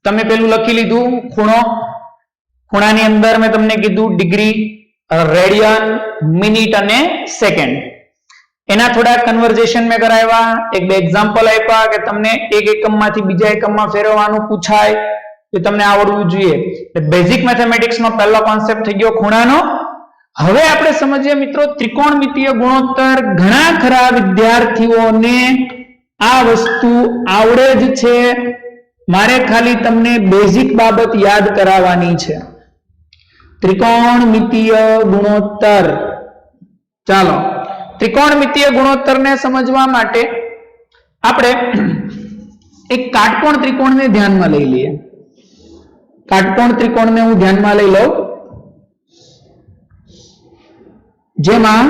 તમે પેલું લખી લીધું ખૂણો, ખૂણાની અંદર મેં તમને કીધું ડિગ્રી, રેડિયન, મિનિટ અને સેકન્ડ. એના થોડા કન્વર્ઝેશન મેં કરાવ્યા, એક બે એક્ઝામ્પલ આપ્યા કે તમને એક એકમમાંથી બીજા એકમમાં ફેરવવાનું પૂછાય તો તમને આવડવું જોઈએ. બેઝિક મેથેમેટિક્સ નો પહેલો કોન્સેપ્ટ થઈ ગયો ખૂણાનો. હવે આપણે સમજીએ મિત્રો ત્રિકોણમિતીય ગુણોત્તર. ઘણા ખરા વિદ્યાર્થીઓને આ વસ્તુ આવડે જ છે, મારે ખાલી તમને બેઝિક બાબત યાદ કરાવવાની છે. ત્રિકોણમિતીય ગુણોત્તર. ચાલો, ત્રિકોણમિતીય ગુણોત્તરને સમજવા માટે આપણે એક કાટકોણ ત્રિકોણને ધ્યાનમાં લઈ લઈએ. કાટકોણ ત્રિકોણને હું ધ્યાનમાં લઈ લઉં, જેમાં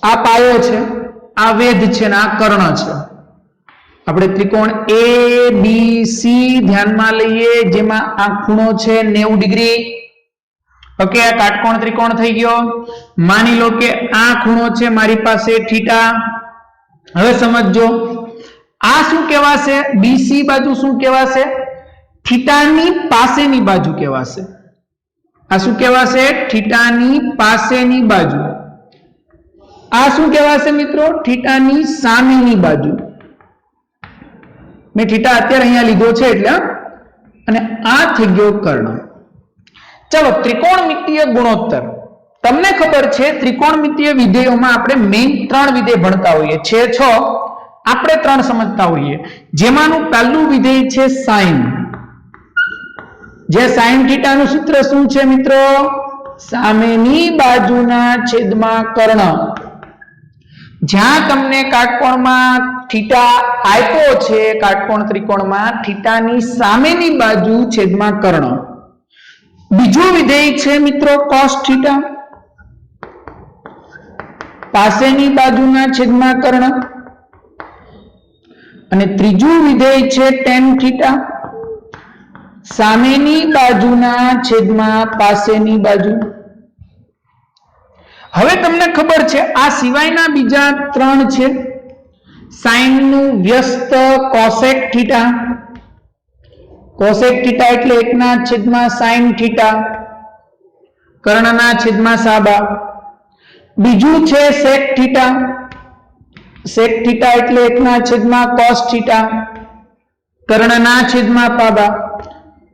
આ પાયો છે, આ વેધ છે ને આ કર્ણ છે. આપણે ત્રિકોણ એ બી સી ધ્યાનમાં લઈએ, જેમાં આ ખૂણો છે 90 ડિગ્રી. ઓકે, આ કાટકોણ ત્રિકોણ થઈ ગયો. માની લો કે આ ખૂણો છે મારી પાસે θ. હવે સમજો આ શું કહેવાશે? બીસી બાજુ શું કહેવાશે? θ ની પાસેની બાજુ કહેવાશે. આ શું કહેવાશે? θ ની પાસેની બાજુ. આ શું કહેવાશે મિત્રો? θ ની સામેની બાજુ. મેં θ અત્યારે અહીંયા લીધો છે એટલે. અને આ થઈ ગયો કર્ણ. ચલો, ત્રિકોણમિતીય ગુણોત્તર. તમને ખબર છે ત્રિકોણમિતીય વિધેયોમાં આપણે મેઇન 3 વિધેય ભણતા હોઈએ છે. 6 આપણે 3 સમજતા હોઈએ, જેમાંનું પહેલું વિધેય છે સાઇન. જે સાઇન θ નું સૂત્ર શું છે મિત્રો? સામેની બાજુના છેદમાં કર્ણ. જ્યાં તમને કાટકોણમાં θ આપ્યો છે, કાટકોણ ત્રિકોણમાં θ ની સામેની બાજુ છેદમાં કર્ણ. બીજું વિધેય છે મિત્રો cos θ, પાસેની બાજુના છેદમાં કર્ણ. અને ત્રીજું વિધેય છે tan θ, સામેની બાજુના છેદમાં પાસેની બાજુ. હવે તમને ખબર છે આ સિવાયના બીજા 3 છે. સાઇન નું વ્યસ્ત cosec θ, cosec θ એટલે 1/sin θ, કર્ણના છેદમાં સાબા. બીજું છે sec θ, sec θ એટલે 1/cos θ, કર્ણના છેદમાં પાબા.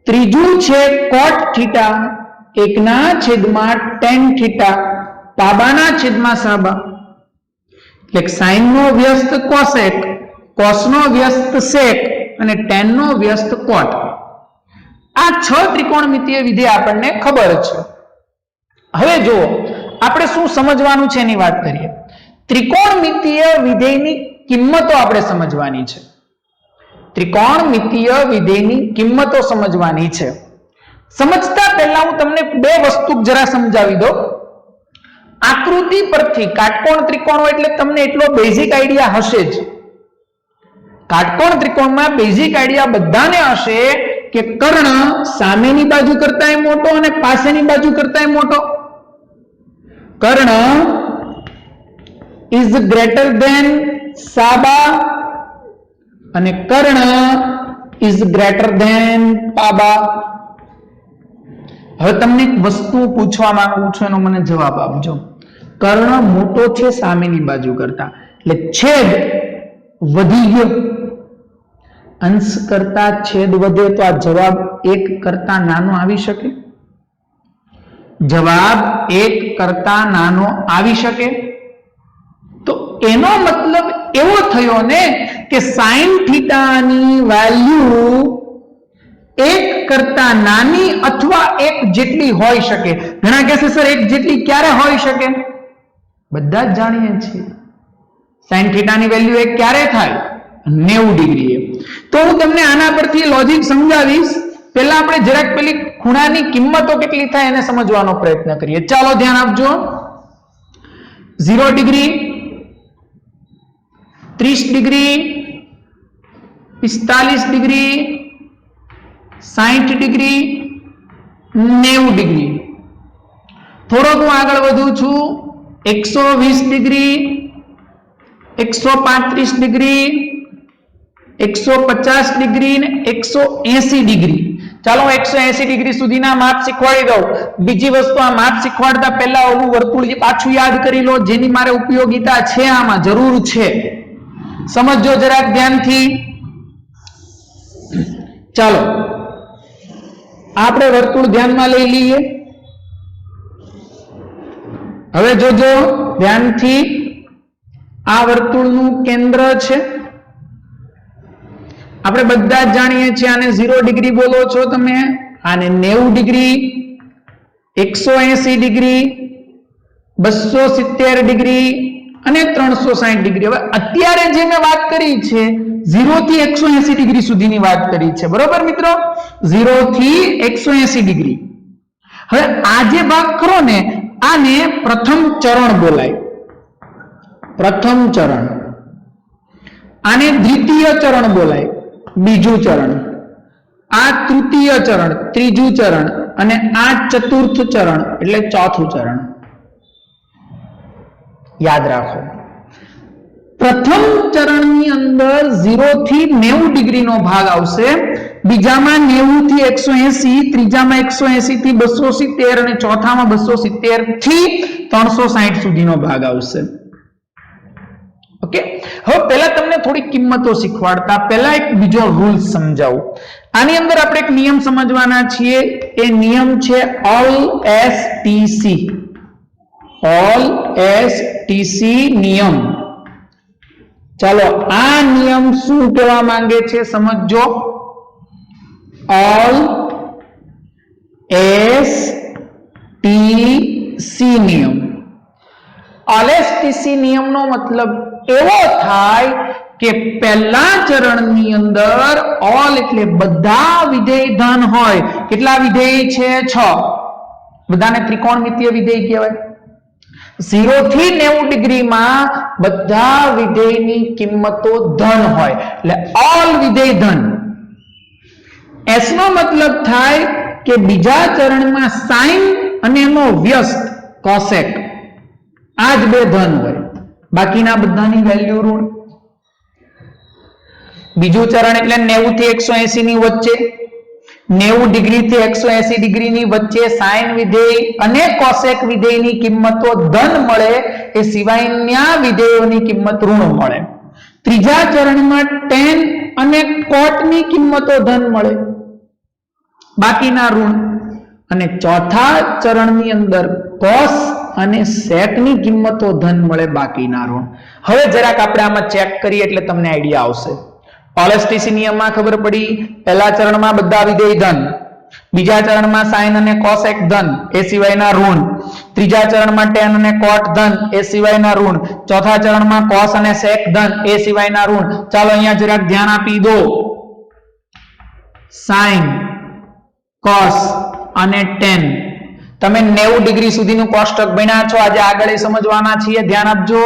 ત્રીજું છે cot θ, 1/tan θ, પાબાના છેદમાં સાબા. એટલે સાઇન નો વ્યસ્ત cosec, cos નો વ્યસ્ત sec અને tan નો વ્યસ્ત cot. આ 6 ત્રિકોણમિતીય વિધેય આપણને ખબર છે. હવે જો આપણે શું સમજવાનું છે એની વાત કરીએ. ત્રિકોણમિતીય વિધેયની કિંમતો આપણે સમજવાની છે. ત્રિકોણમિતીય વિધેયની કિંમતો સમજવાની છે. સમજતા પહેલા હું તમને 2 વસ્તુ જરા સમજાવી દઉં. આકૃતિ પરથી કાટકોણ ત્રિકોણો એટલે તમને એટલો બેઝિક આઈડિયા હશે જ. કાટકોણ ત્રિકોણમાં બેઝિક આઈડિયા બધાને હશે કે કર્ણ સામેની બાજુ કરતાંય મોટો અને પાસેની બાજુ કરતાંય મોટો. કર્ણ is greater than સાબા અને કર્ણ is greater than પાબા. હવે તમને એક વસ્તુ પૂછવા માંગુ છું, એનો મને જવાબ આપજો. કર્ણ મોટો છે સામેની બાજુ કરતા, એટલે છેદ વધી ગયો. અંશ કરતા છેદ વધે તો આ જવાબ 1 કરતા નાનો આવી શકે? જવાબ 1 કરતા નાનો આવી શકે? તો એનો મતલબ એવો થયો ને કે sin θ ની વેલ્યુ 1 કરતા નાની અથવા 1 જેટલી હોઈ શકે. ઘણા કહેશે સર 1 જેટલી ક્યારે હોઈ શકે? બધા જ જાણીએ છીએ sin θ ની વેલ્યુ 1 ક્યારે થાય? 90 ડિગ્રીએ. તો હું તમને આના પરથી લોજિક સમજાવીશ. પહેલા આપણે જરાક પેલી ખૂણાની કિંમતો કેટલી થાય એને સમજવાનો પ્રયત્ન કરીએ. ચાલો ધ્યાન આપજો. 0 degree, 30 degree, 45 degree, 60 degree, 90 degree. થોડોક હું આગળ વધું છું. 120 ડિગ્રી, 135 ડિગ્રી, 150 ડિગ્રી ને 180 ડિગ્રી. ચાલો 180 ડિગ્રી સુધીના માપ શીખવાડી દઉં. બીજી વસ્તુ, આ માપ શીખવાડતા પહેલા ઓલું વર્તુળ જે પાછું યાદ કરી લો, જેની મારે ઉપયોગિતા છે, આમાં જરૂર છે. સમજો જરાક ધ્યાનથી. ચાલો આપણે વર્તુળ ધ્યાનમાં લઈ લઈએ. હવે જોજો ધ્યાનથી, આ વર્તુળનું કેન્દ્ર છે. આપણે બધા જ જાણીએ છીએ, આને 0 ડિગ્રી બોલો છો તમે, આને 90 ડિગ્રી, 180 ડિગ્રી, 270 ડિગ્રી અને 360 ડિગ્રી. હવે અત્યારે જે મેં વાત કરી છે 0 થી 180 ડિગ્રી સુધીની વાત કરી છે, બરોબર મિત્રો? 0 થી 180 ડિગ્રી. હવે આ જે ભાગ ખરો ને, આને પ્રથમ ચરણ બોલાય. પ્રથમ ચરણ. આને દ્વિતીય ચરણ બોલાય, બીજું ચરણ. આ તૃતીય ચરણ, ત્રીજું ચરણ, અને આ ચતુર્થ ચરણ એટલે ચોથું ચરણ. યાદ રાખો, પ્રથમ ચરણની અંદર 0 થી 90 ડિગ્રીનો ભાગ આવશે, બીજામાં 90 થી 180, ત્રીજામાં 180 થી 270 અને ચોથામાં 270 થી 360 સુધીનો ભાગ આવશે. ઓકે, હવે પહેલા તમને થોડી કિંમતો શીખવાડતા પહેલા એક બીજો રૂલ સમજાવું. આની અંદર આપણે એક નિયમ સમજવાના છીએ. એ નિયમ છે ઓલ એસટીસી. ઓલ એસટીસી નિયમ. ચાલો આ નિયમ શું કહેવા માંગે છે સમજો. ઓલ એસટીસી નિયમ. ઓલ એસટીસી નિયમનો મતલબ એવો થાય કે પહેલા ચરણની અંદર ઓલ એટલે બધા વિધેય ધન હોય. કેટલા વિધેય છે? 6. બધાને ત્રિકોણમિતીય વિધેય કહેવાય. 0 થી 90 ડિગ્રીમાં બધા વિધેયની કિંમતો ધન હોય, એટલે ઓલ વિધેય ધન. એસ નો મતલબ થાય કે બીજા ચરણમાં સાઇન અને એનો વ્યસ્ત કોસેક, આ જ બે ધન હોય, બાકીના બધાની વેલ્યુ ઋણ. બીજું ચરણ એટલે 90 થી 180 ની વચ્ચે, 90 ડિગ્રી થી 180 ડિગ્રીની વચ્ચે સાઇન વિધેય અને કોસેક વિધેયની કિંમતો ધન મળે, એ સિવાયના વિધેયોની કિંમત ઋણ મળે. ત્રીજા ચરણમાં tan અને cot ની કિંમતો ધન મળે, બાકીના ઋણ. અને ચોથા ચરણની અંદર cos અને sec ની કિંમતો ધન મળે, બાકીના ઋણ. હવે જરાક આપણે આમાં ચેક કરીએ એટલે તમને આઈડિયા આવશે. ઓલએસટીસી નિયમમાં ખબર પડી, પહેલા ચરણમાં બધા વિધેય ધન, બીજા ચરણમાં સાઇન અને કોસેક ધન, એ સિવાયના ઋણ. ત્રીજા ચરણમાં tan અને cot ધન, એ સિવાયના ઋણ. ચોથા ચરણમાં cos અને sec ધન, એ સિવાયના ઋણ. ચાલો અહીંયા જરાક ધ્યાન આપી દો. સાઇન, cos અને tan. તમે 90 ડિગ્રી સુધીનું કોષ્ટક ભણ્યા છો, આજે આગળ એ સમજવાના છીએ. ધ્યાન આપજો.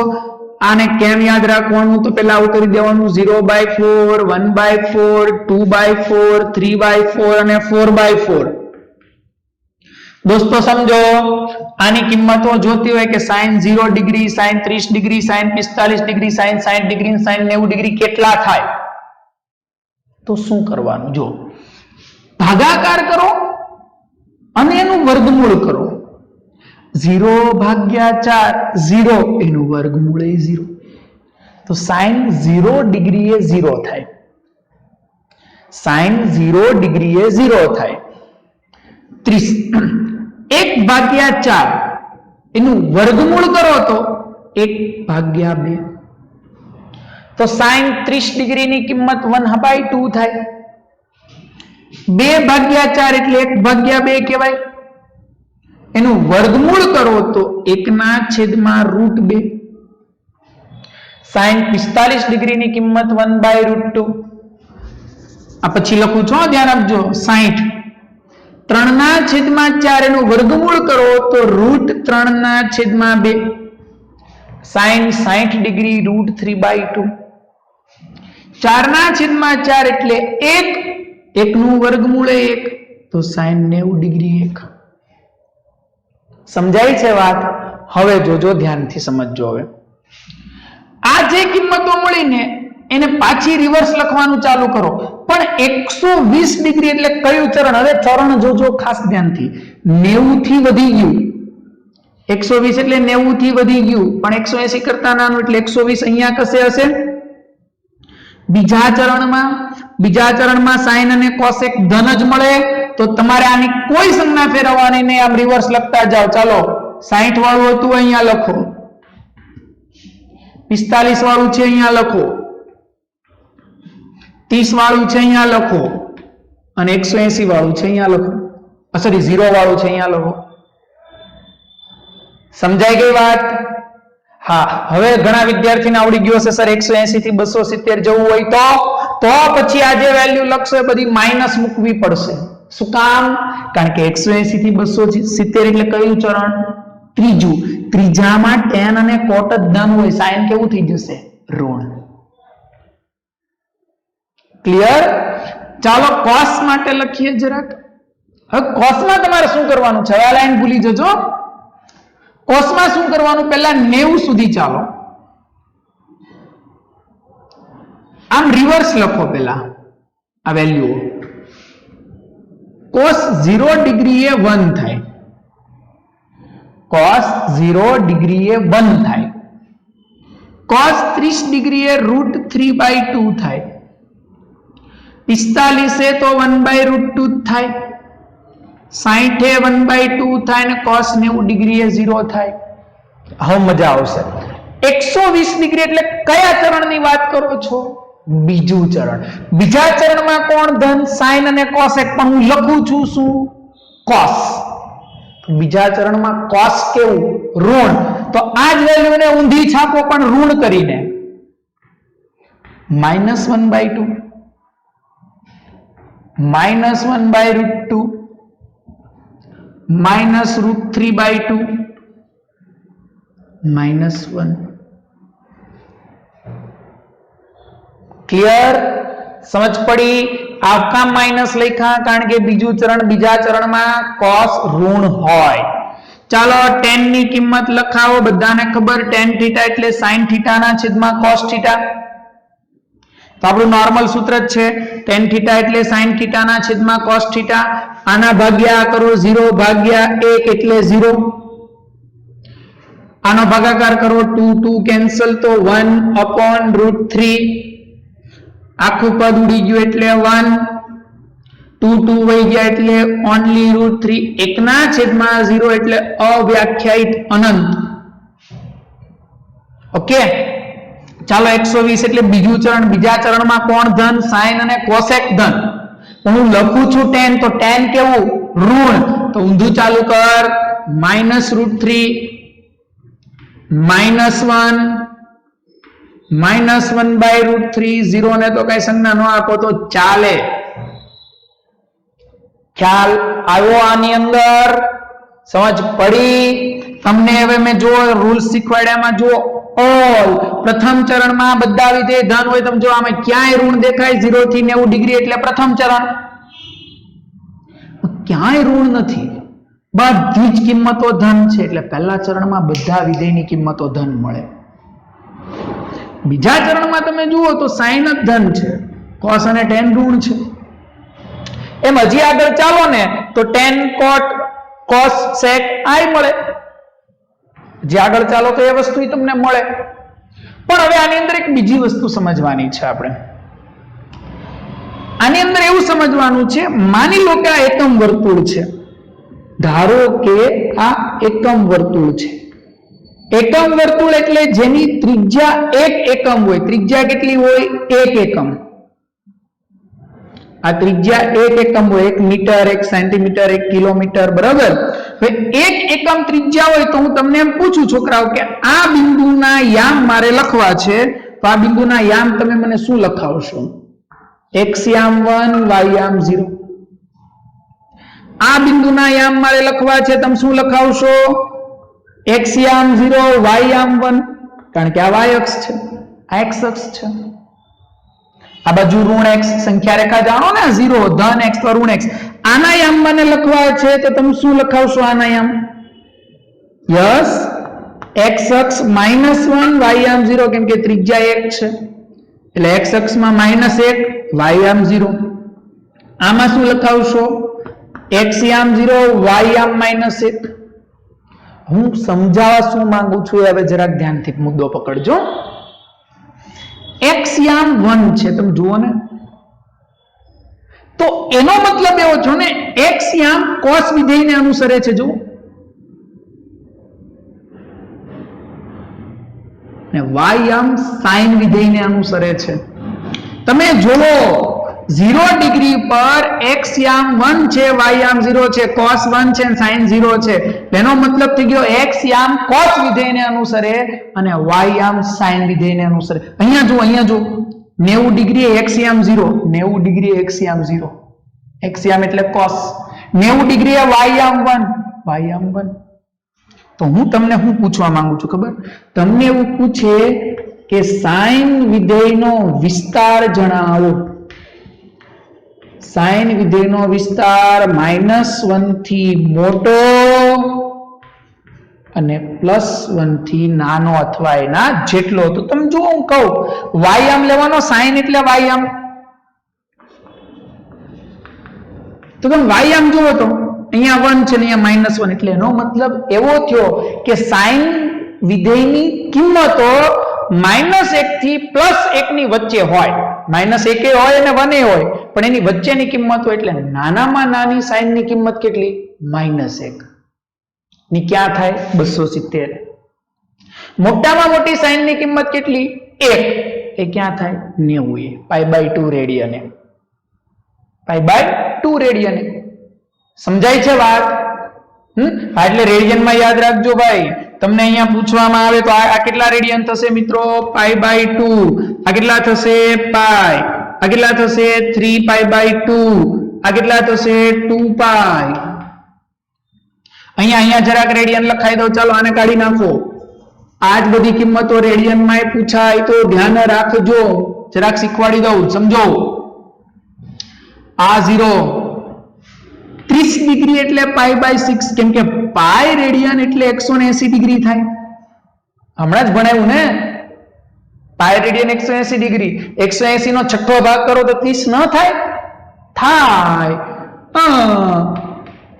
આને કેમ યાદ રાખવાનું? તો પહેલા આવું કરી દેવાનું, 0/4, 1/4, 2/4, 3/4 અને 4/4. દોસ્તો સમજો, આની કિંમતો જોતી હોય કે sin 0 degree, sin 30 degree, sin 45 degree, sin 60 degree, sin 90 degree કેટલા થાય? તો શું કરવાનું? જો ભાગાકાર કરો અને એનું વર્ગમૂળ કરો. 0/4 0, એનું વર્ગમૂળ એ 0. તો sin 0 ડિગ્રી એ 0 થાય. sin 0 ડિગ્રી એ 0 થાય. 30 1/4 એનું વર્ગમૂળ કરો તો 1/2. તો sin 30 ડિગ્રીની કિંમત 1/2 થાય. 2/4 એટલે 1/2 કહેવાય. એનું વર્ગમૂળ કરો તો 1/√2. sin 45 ડિગ્રીની કિંમત 1/√2. આ પછી લખું છું, ધ્યાન આપજો. 60 3/4 એનું વર્ગમૂળ કરો તો √3/2. sin 60 degree √3/2. 4/4 એટલે 1, 1 નું વર્ગમૂળ 1, તો sin 90 ડિગ્રી 1. સમજાય છે વાત? હવે જોજો, ધ્યાનથી સમજજો. હવે આ જે કિંમતો મળીને એને પાછી રિવર્સ લખવાનું ચાલુ કરો. પણ 120 ડિગ્રી એટલે કયું ચરણ? હવે ચરણ જોજો ખાસ ધ્યાનથી. 90 થી વધી ગયું, 120 એટલે 90 થી વધી ગયું, પણ 180 કરતા નાનું એટલે 120 અહીંયા કશે હશે. બીજા ચરણમાં સાઇન અને કોસેક ધન જ મળે, તો તમારે આની કોઈ સંજ્ઞા ફેરવવાની નહીં, આમ રિવર્સ લખતા જાઓ. ચાલો 60 વાળું હતું અહીંયા લખો, 45 વાળું છે અહીંયા લખો, 30 વાળું છે અહીંયા લખો, અને 180 વાળું છે અહીંયા લખો. સોરી 0 વાળું છે અહીંયા લખો. સમજાઈ ગઈ વાત? હા. હવે ઘણા વિદ્યાર્થીને આવડી ગયું હશે સર 180 થી 270 જવું હોય તો પછી આ જે વેલ્યુ લખશો એ બધી માઇનસ મૂકવી પડશે. શું કામ? કારણ કે 180 થી 270 એટલે કયું ચરણ? ત્રીજું. ત્રીજામાં tan અને cot જ ધન હોય, sin કેવું થઈ જશે? ઋણ. ક્લિયર? ચાલો cos માટે લખીએ જરાક. હવે cos માં તમારે શું કરવાનું છે? આ લાઈન ભૂલી જજો. cos માં શું કરવાનું? પહેલા 90 સુધી ચાલો, આમ રિવર્સ લખો. પહેલા આ વેલ્યુ cos 0 ડિગ્રીએ 1 થાય, cos 0 ડિગ્રીએ 1 થાય, cos 30 ડિગ્રીએ √3/2 થાય, 45 તો 1/√2 થાય, 60 1/2 થાય, અને cos 90 ડિગ્રીએ 0 થાય. હવે મજા આવશે. 120 ડિગ્રી એટલે કયા ચરણની વાત કરો છો? બીજું ચરણ. બીજા ચરણમાં કોણ ધન? sin અને cosec, પણ હું લખું છું શું? cos. બીજા ચરણમાં cos કેવું? ઋણ. તો આ જ વેલ્યુને ઊંધી છાપો પણ ઋણ કરીને, -1/2, -1/√2, -√3/2, -1. ક્લિયર? સમજ પડી? આવકામ માઇનસ લખ્યા કારણ કે બીજું ચરણ, બીજા ચરણમાં cos ઋણ હોય. ચાલો tan ની કિંમત લખાવો. બધાને ખબર tan θ એટલે sin θ ના છેદમાં cos θ. તો આપણું નોર્મલ સૂત્ર જ છે, tan θ એટલે sin θ ના છેદમાં cos θ. આના ભાગ્યા કરો 0 ભાગ્યા 1 એટલે 0. આનો ભાગાકાર કરો 2 કેન્સલ તો 1/√3. આખું પદ ઉડી ગયું એટલે 1, 2 વહી ગયા એટલે ઓન્લી √3. 1 ના છેદમાં 0 એટલે અવ્યાખ્યાયિત અનંત. ઓકે. ચાલો 120 એટલે બીજું ચરણ. બીજા ચરણમાં કોણ ધન? sin અને cosec ધન. હું લખું છું tan, તો tan કેવું? ઋણ. તો ઊંધું ચાલુ કર, -√3, -1, -1/√3. 0 ને તો કઈ સંજ્ઞા ન આપો તો ચાલે. ખ્યાલ આવ્યો આની અંદર? સમજ પડી તમને? હવે મેં જો રૂલ્સ શીખવાડ્યામાં જો ઓલ પ્રથમ ચરણમાં બધા વિધેય ધન હોય. તમે જો આમાં ક્યાંય ઋણ દેખાય? 0 થી 90 ડિગ્રી એટલે પ્રથમ ચરણ. ક્યાંય ઋણ નથી, બધી જ કિંમતો ધન છે, એટલે પહેલા ચરણમાં બધા વિધેયની કિંમતો ધન મળે. બીજા ચરણમાં તમે જુઓ તો sin જ ધન છે, cos અને tan ઋણ છે. એમ હજી આગળ ચાલો ને તો tan cot cos sec i મળે. જે આગળ ચાલો તો એ વસ્તુ તમને મળે. પણ હવે આની અંદર એક બીજી વસ્તુ સમજવાની છે આપણે. આની અંદર એવું સમજવાનું છે, માની લો કે આ એકમ વર્તુળ છે. ધારો કે આ એકમ વર્તુળ છે. એકમ વર્તુળ એટલે જેની ત્રિજ્યા 1 એકમ હોય. ત્રિજ્યા કેટલી હોય? 1 એકમ. આ ત્રિજ્યા 1 એકમ હોય. 1 મીટર, 1 સેન્ટીમીટર, 1 કિલોમીટર, બરાબર? હવે 1 એકમ ત્રિજ્યા હોય તો હું તમને એમ પૂછું છોકરાઓ કે આ બિંદુના યામ મારે લખવા છે, તો આ બિંદુના યામ તમે મને શું લખાવશો? x યામ 1, y યામ 0. આ બિંદુના યામ મારે લખવા છે, તમે શું લખાવશો? x યામ 0, y યામ 1, કારણ કે આ y અક્ષ છે, આ x અક્ષ છે. આ બાજુ ઋણ x, સંખ્યા રેખા જાણો ને, 0 ધન x તો ઋણ x. આના યામ મને લખવા છે તો તમે શું લખાવશો? આના યામ યસ x અક્ષ -1, y યામ 0, કેમ કે ત્રિજ્યા 1 છે એટલે x અક્ષમાં -1, y આમ 0. આમાં શું લખાવશો? x આમ 0, y આમ -1. હું સમજાવવા શું માંગુ છું હવે જરાક ધ્યાનથી મુદ્દો પકડજો. x આમ 1 છે, તમે જુઓ ને, તો એનો મતલબ એવો છો ને x આમ cos વિધેયને અનુસરે છે. જુઓ, ને y આમ sin વિધેયને અનુસરે છે. તમે જોવો 0 ડિગ્રી પર x આમ 1 છે, y આમ 0 છે, cos 1 છે, sin 0 છે. એનો મતલબ થઈ ગયો x આમ cos વિધેયને અનુસરે અને y આમ sin વિધેયને અનુસરે. અહીંયા જો 90 ડિગ્રી x આમ 0, 90 ડિગ્રી x આમ 0, x આમ એટલે cos, 90 ડિગ્રી y આમ 1, y આમ 1. તો હું તમને શું પૂછવા માંગુ છું ખબર? તમને એવું પૂછે કે sin વિધેયનો વિસ્તાર જણાવો. sin વિધેયનો વિસ્તાર -1 થી મોટો અને +1 થી નાનો અથવા એના જેટલો. તો તમે જો હું કહું y આમ લેવાનો, sin એટલે y આમ, તો તમે y આમ જુઓ તો અહીંયા 1 છે ને અહીંયા -1, એટલે એનો મતલબ એવો થયો કે sin વિધેયની કિંમતો -1 થી +1 ની વચ્ચે હોય. -1 હોય અને 1 હોય, પણ એની વચ્ચેની કિંમત હોય. એટલે નાનામાં નાની sin ની કિંમત કેટલી? -1 ની ક્યાં થાય? 270. મોટામાં મોટી sin ની કિંમત કેટલી? 1. એ ક્યાં થાય? 90. π/2 રેડિયને. π/2 રેડિયને. સમજાય છે વાત? એટલે રેડિયનમાં યાદ રાખજો ભાઈ. તમને અહીંયા પૂછવામાં આવે તો આ કેટલા રેડિયન થશે મિત્રો? π/2. આ કેટલા થશે? π. આ કેટલા થશે? 3π/2. આ કેટલા થશે? 2π. અહીંયા જરાક રેડિયન લખાઈ દો. ચાલો આને કાઢી નાખો. આજ બધી કિંમતો રેડિયનમાં પૂછાય તો ધ્યાન રાખજો. જરાક શીખવાડી દઉં, સમજો. આ 0, 30 ડિગ્રી એટલે π/6, કેમ કે પાઈ રેડિયન એટલે 180 ડિગ્રી થાય. હમણાં જ ભણાવ્યું ને, પાઈ રેડિયન 180 ડિગ્રી. 180 નો છઠ્ઠો ભાગ કરો તો 30 ન થાય? થાય.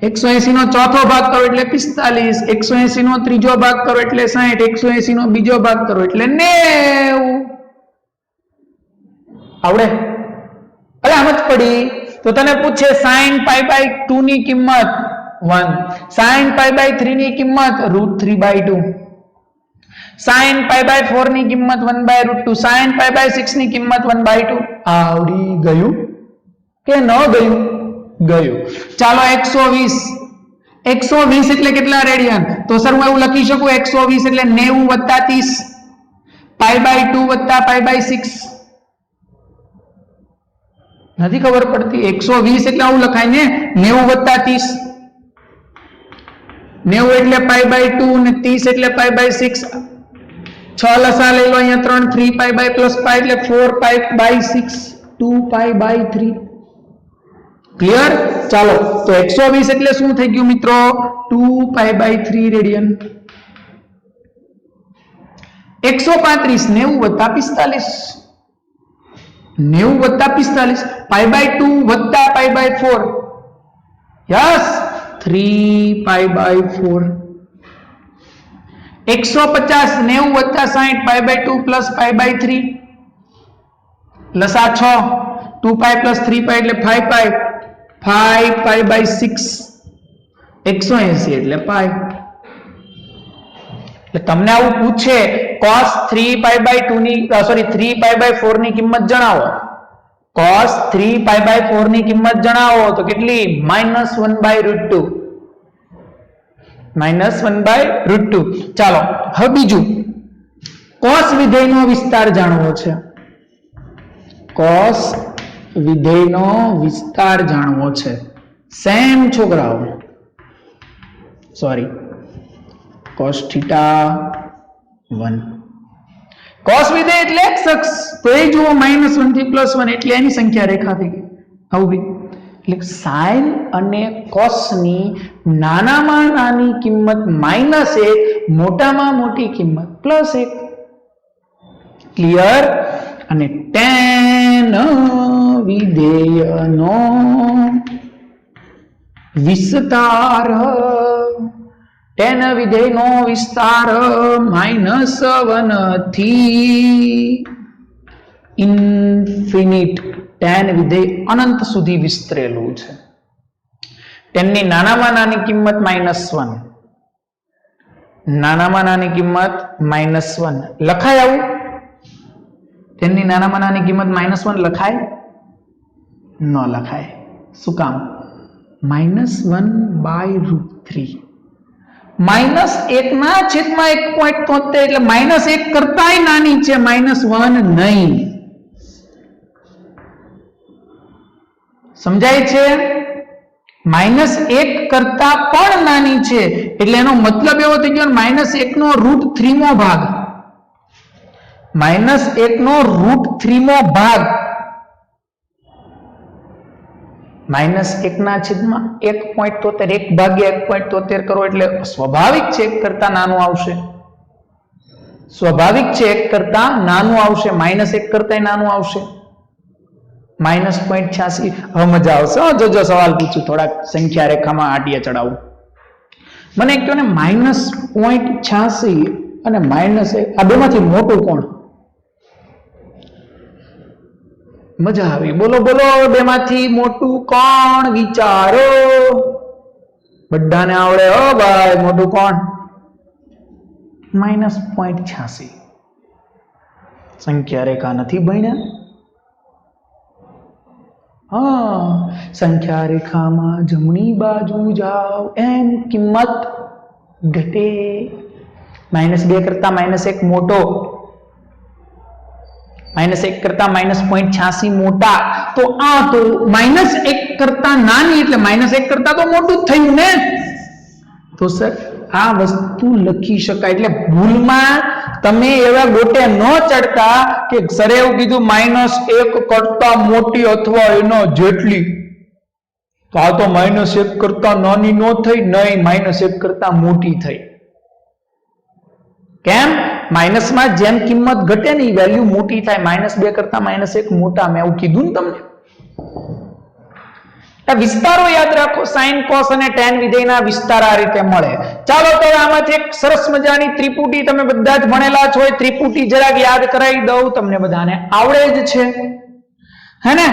180 નો ચોથો ભાગ કરો એટલે 45, 180 નો ત્રીજો ભાગ કરો એટલે 60, 180 નો બીજો ભાગ કરો એટલે 90. આવડે? અરે આમ જ પડી. તો તને પૂછે sin π/2 ની કિંમત 1, sin π/3 ની કિંમત √3/2, sin π/4 ની કિંમત 1/√2, sin π/6 ની કિંમત 1/2. આવડી ગયું કે ન ગયું? ગયું. ચાલો 120 એટલે કેટલા રેડિયન? તો સર હું એવું લખી શકું 120 એટલે 90 + 30, π/2 + π/6. નથી ખબર પડતી? 120 એટલે આવું લખાય ને, 90 + 30. 90 એટલે π/2 ને 30 એટલે π/6. 6 લસા લઈ લો અહીંયા 3, 3π + π એટલે 4π/6, 2π/3. ક્લિયર? ચાલો તો 120 એટલે શું થઈ ગયું મિત્રો? 2π/3 રેડિયન. 135 90 + 45, 90 + 45, π/2 + π/4. યસ, 3π/4. 150 90 + 60, π/2 + π/3. લસા 6, 2π + 3π એટલે 5π, 5π/6. 180 એટલે π. એટલે તમને આવું પૂછે cos 3π/2 ની 3π/4 ની કિંમત જણાવો. cos 3π/4 ની કિંમત જણાવો તો કેટલી? -1/√2. -1/√2. ચાલો હવે બીજું, cos વિધેયનો વિસ્તાર જાણવો છે. cos વિધેયનો વિસ્તાર જાણવો છે. સેમ છોકરાઓ, સોરી, cos θ1. cos વિધેય એટલે x અક્ષ, તો એ જુઓ -1 થી +1 એટલે એની સંખ્યા રેખા થઈ ગઈ. હવે એટલે sin અને cos ની નાનામાં નાની કિંમત -1, મોટામાં મોટી કિંમત +1. ક્લિયર? અને tan વિધેયનો વિસ્તાર, tan વિધેયનો વિસ્તાર -1 થી ઇન્ફિનિટ, tan વિધેય અનંત સુધી વિસ્તરેલું છે. tan ની નાનામાં નાની કિંમત -1, નાનામાં નાની કિંમત -1 લખાય આવું? tan ની નાનામાં નાની કિંમત -1 લખાય? ન લખાય. શું કામ? -1/√3, -1/1.73 એટલે -1 કરતાય નાની છે, -1 નહીં. સમજાય છે? -1 કરતા પણ નાની છે એટલે એનો મતલબ એવો થઈ ગયો -1 નો √3મો ભાગ, -1 નો √3મો ભાગ, -1 ના છેદમાં 1.73, 1 ભાગ્યા 1.73 કરો એટલે સ્વાભાવિક છે 1 કરતા નાનું આવશે, સ્વાભાવિક છે 1 કરતા નાનું આવશે, -1 કરતા નાનું આવશે, -0.86. હવે મજા આવશે. જોજો સવાલ પૂછું, થોડાક સંખ્યા રેખામાં આટિયા ચડાવું. મને એક કહો ને, -0.86 અને -1, આ બેમાંથી મોટું કોણ? મજા આવી. બોલો બોલો, બેમાંથી મોટું કોણ? વિચારો. બધાને આવડે હો ભાઈ, મોટું કોણ? -0.86. સંખ્યા રેખા નથી ભણ્યા? હા, સંખ્યા રેખામાં જમણી બાજુ જાઓ એમ કિંમત ઘટે. -2 કરતા -1 મોટો, -1 કરતા -0.86 મોટા, તો આ તો -1 કરતા નાની એટલે -1 કરતા તો મોટું જ થયું ને. તો સર આ વસ્તુ લખી શકાય. એટલે ભૂલમાં તમે એવા ગોટે ન ચડતા કે સરે એવું કીધું -1 કરતા મોટી અથવા એનો જેટલી, તો આ તો -1 કરતા નાની નો થઈ, નહીં, -1 કરતા મોટી થઈ. કેમ? માઇનસમાં જેમ કિંમત ઘટે ને વેલ્યુ મોટી થાય, -2 કરતા -1 મોટા. મેં એવું કીધું ને તમને. વિસ્તારો યાદ રાખો, સાઇન, કોસ અને tan વિધેયના વિસ્તાર આ રીતે મળે. ચાલો તો આમાંથી એક સરસ મજાની ત્રિપુટી, તમે બધા જ ભણેલા છો, ત્રિપુટી જરાક યાદ કરાવી દઉં, તમને બધાને આવડે જ છે હે ને.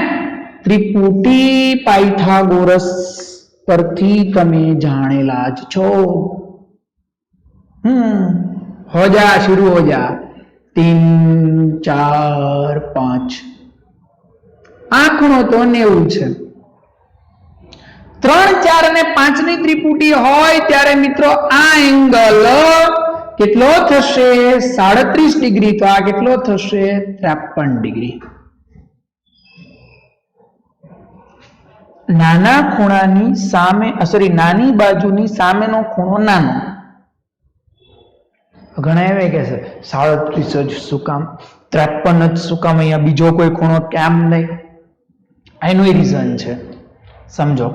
ત્રિપુટી પાયથાગોરસ પરથી તમે જાણેલા જ છો. हो जा, शुरू हो जा. 3, 4, 5. આ ખૂણો તો 90 છે. 3, 4 અને 5 ની ત્રિપુટી હોય ત્યારે મિત્રો આ એંગલ કેટલો થશે? 37 ડિગ્રી. તો આ કેટલો થશે? 53 ડિગ્રી. નાના ખૂણાની સામે, સોરી, નાની બાજુની સામેનો ખૂણો નાનો. ઘણા એવે કે છે 37 જ શું કામ, 53 જ શું કામ, અહીંયા બીજો કોઈ ખૂણો કેમ નહીં? એનું રીઝન છે, સમજો.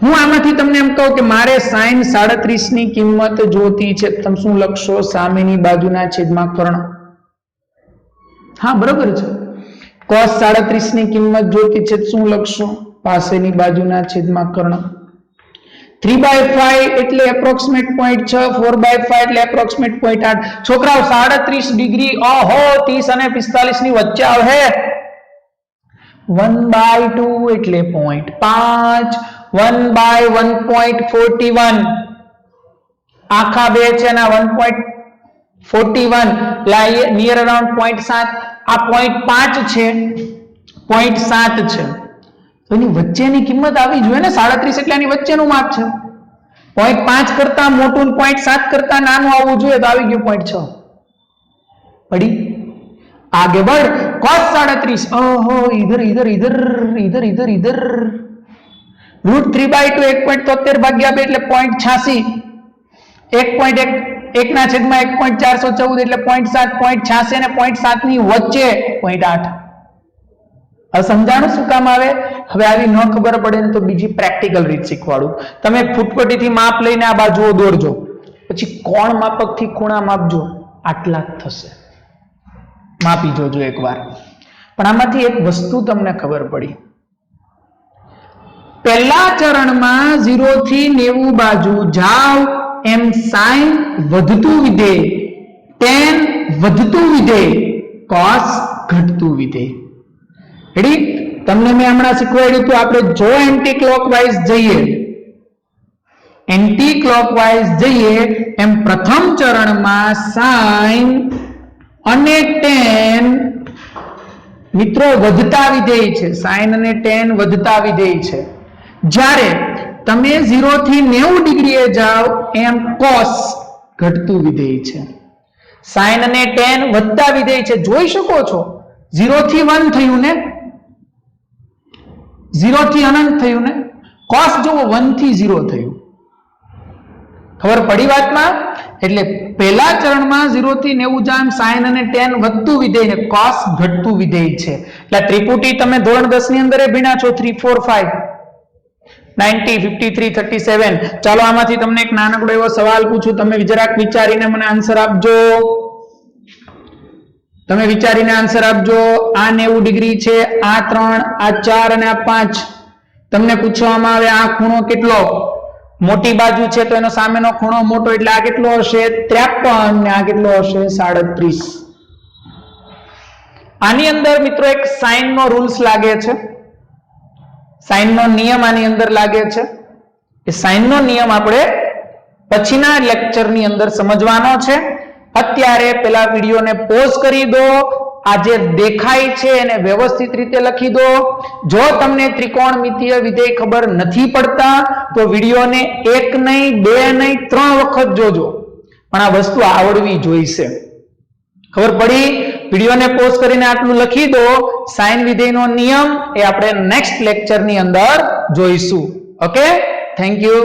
હું આમાંથી તમને એમ કહું કે મારે sin 37 ની કિંમત જોતી છે, તમે શું લખશો? સામેની બાજુના છેદમાં કર્ણ. હા, બરોબર છે. cos 37 ની કિંમત જોતી છે, શું લખશો? પાસેની બાજુના છેદમાં કર્ણ. 3/5 એટલે એપ્રોક્સિમેટ 0.6, 4/5 એટલે એપ્રોક્સિમેટ 0.8. છોકરાઓ 37 ડિગ્રી, ઓહો, 30 અને 45 ની વચ્ચે આવે. 1/2 એટલે 0.5, 1/1.41, આખા બે છે ના 1.41 નિયર અરાઉન્ડ 0.7. આ 0.5 છે, 0.7 છે. તો એની વચ્ચેની કિંમત આવી જોઈએ ને. 37 એટલે એની વચ્ચેનું માપ છે. 0.5 કરતા મોટું, 0.7 કરતા નાનું આવવું જોઈએ, તો આવી ગયું 0.6. પડી आगे बढ़. cos 37, ओहो, इधर इधर इधर इधर इधर इधर √3/2 1.73 ભાગ્યા 2 એટલે 0.86. 1.1 ના છેદમાં 1.414 એટલે 0.7, 0.86 અને 0.7 ની વચ્ચે 0.8. હવે સમજાણું શું કામ આવે? હવે આવી ન ખબર પડે ને તો બીજી પ્રેક્ટિકલ રીત શીખવાડું. તમે ફૂટપટ્ટીથી માપ લઈને આ બાજુઓ દોરજો, પછી કોણ માપકથી ખૂણા માપજો, આટલા જ થશે. માપી જોજો એકવાર. પણ આમાંથી એક વસ્તુ તમને ખબર પડી. પહેલા ચરણમાં 0 થી 90 બાજુ જાવ એમ sin વધતું વિધેય, tan વધતું વિધેય, cos ઘટતું વિધેય. રેડી? તમને મેં હમણાં શીખવાડ્યું હતું, આપણે જો એન્ટી ક્લોકવાઇઝ જઈએ એમ પ્રથમ ચરણમાં sin અને tan મિત્રો વધતા વિધેય છે. sin અને tan વધતા વિધેય છે. જ્યારે તમે 0 થી 90 ડિગ્રીએ જાઓ એમ cos ઘટતું વિધેય છે. sin અને tan વધતા વિધેય છે. જોઈ શકો છો 0 થી 1 થયું ને, 0 થી અનંત થયું ને. cos જુઓ 1 થી 0 થયું. ખબર પડી વાતમાં? એટલે પહેલા ચરણમાં 0 થી 90 જામ sin અને tan વધતું વિધેય ને cos ઘટતું વિધેય છે. એટલે ત્રિપુટી તમે ધોરણ 10 ની અંદર ભણ્યા છો 3 4 5 90 53 37. ચાલો આમાંથી તમને એક નાનકડો એવો સવાલ પૂછું, તમે જરાક વિચારીને મને આન્સર આપજો. તમે વિચારીને આન્સર આપજો. આ 90 ડિગ્રી છે, આ 3, આ 4 અને આ 5. તમને પૂછવામાં આવે આ ખૂણો કેટલો? મોટી બાજુ છે તો એનો સામેનો ખૂણો મોટો, એટલે આ કેટલો હશે? 53 ને આ કેટલો હશે? 37. આની અંદર મિત્રો એક સાઇન નો રૂલ્સ લાગે છે, સાઇન નો નિયમ આની અંદર લાગે છે. એ સાઇન નો નિયમ આપણે પછીના લેક્ચર ની અંદર સમજવાનો છે. અત્યારે પેલા વિડીયોને પોઝ કરી દો, આ જે દેખાય છે એને વ્યવસ્થિત રીતે લખી દો. જો તમને ત્રિકોણમિતીય વિધેય ખબર નથી પડતા તો વિડીયોને 1 નહીં 2 નહીં 3 વખત જોજો, પણ આ વસ્તુ આવડવી જોઈશે. ખબર પડી? વિડીયોને પોઝ કરીને આટલું લખી દો. સાઇન વિધેયનો નિયમ એ આપણે નેક્સ્ટ લેક્ચરની અંદર જોઈશું. Okay, thank you.